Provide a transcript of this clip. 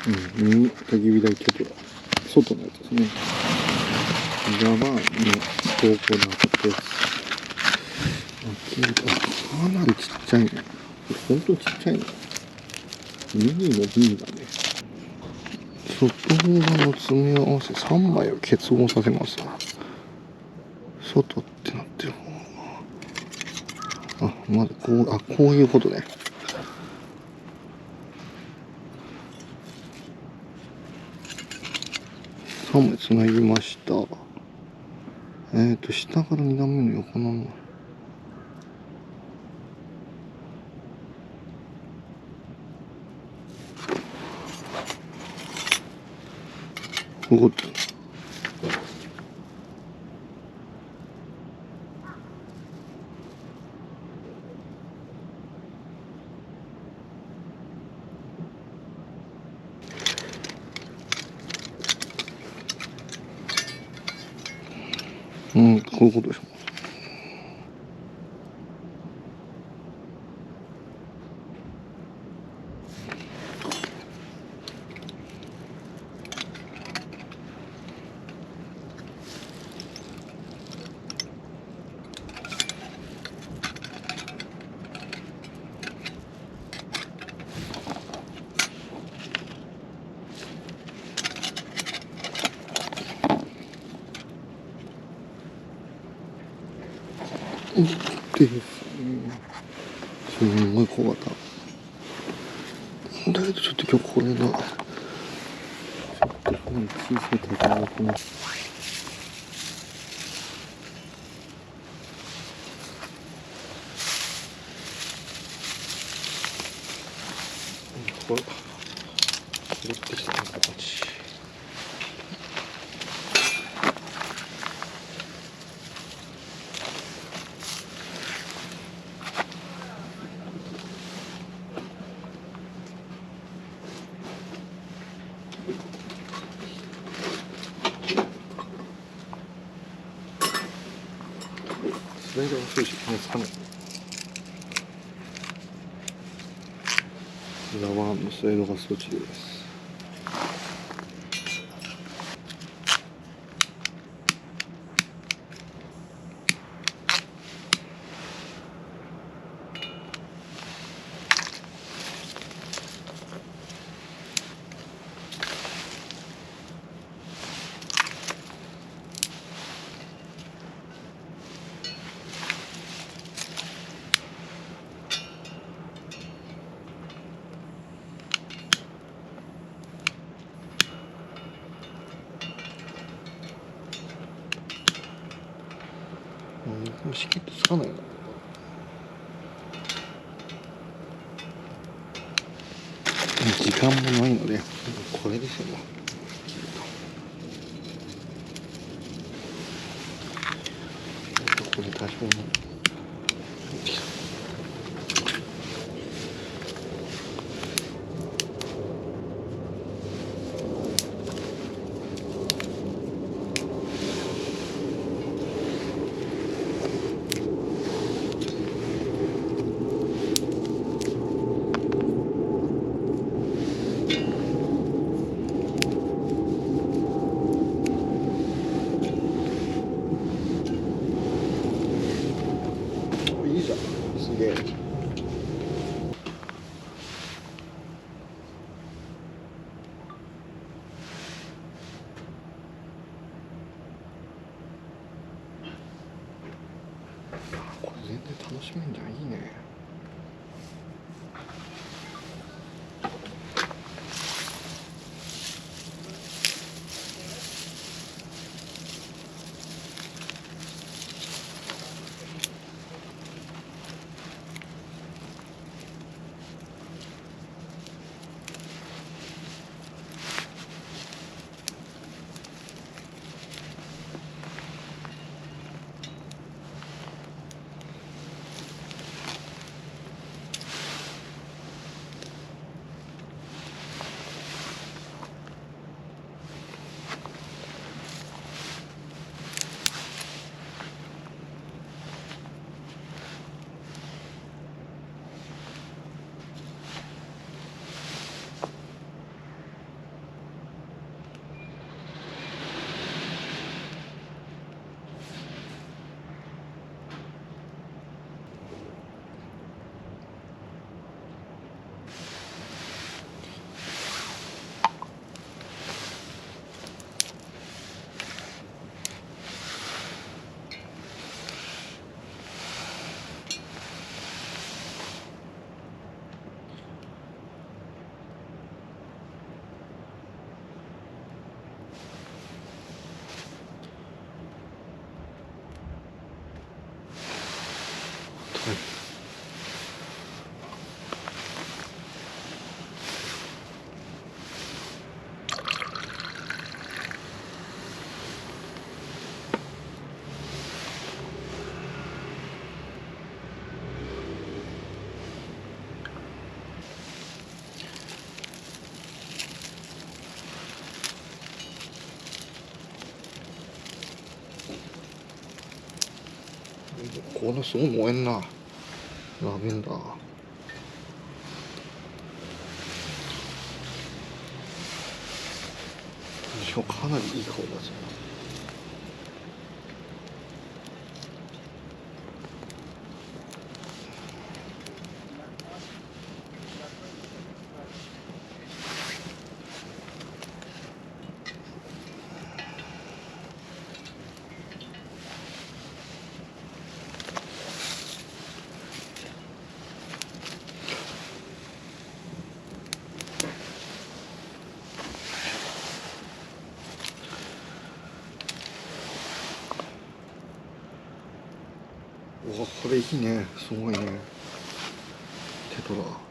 うん、ミニ焚き火台ケトラ、外のやつですね。ジャバーの投稿で当たったやつ。かなりちっちゃいね。これほんとちっちゃいね。ミニの B だね。外側の詰め合わせ3枚を結合させます。外ってなってる方が。まずこう、こういうことね。3枚つなぎました。下から2段目の横なの。こういうこと。こういうことでしょ。すんごい小型。だけどちょっと今日これがちょっと小さい高いこのこれ拾ってきた形。スライダーが少し気がつかない。ラワーのスライドガス落ちです。しきっとつかないな。時間もないのでこれですよね。これ多少のいいじゃん。すげえ。これ全然楽しめんじゃん。いいね。ものすごい燃えんな。ラベンダー。しかもかなりいい香りがするな。うわ、これいいね。すごいね。テトラ。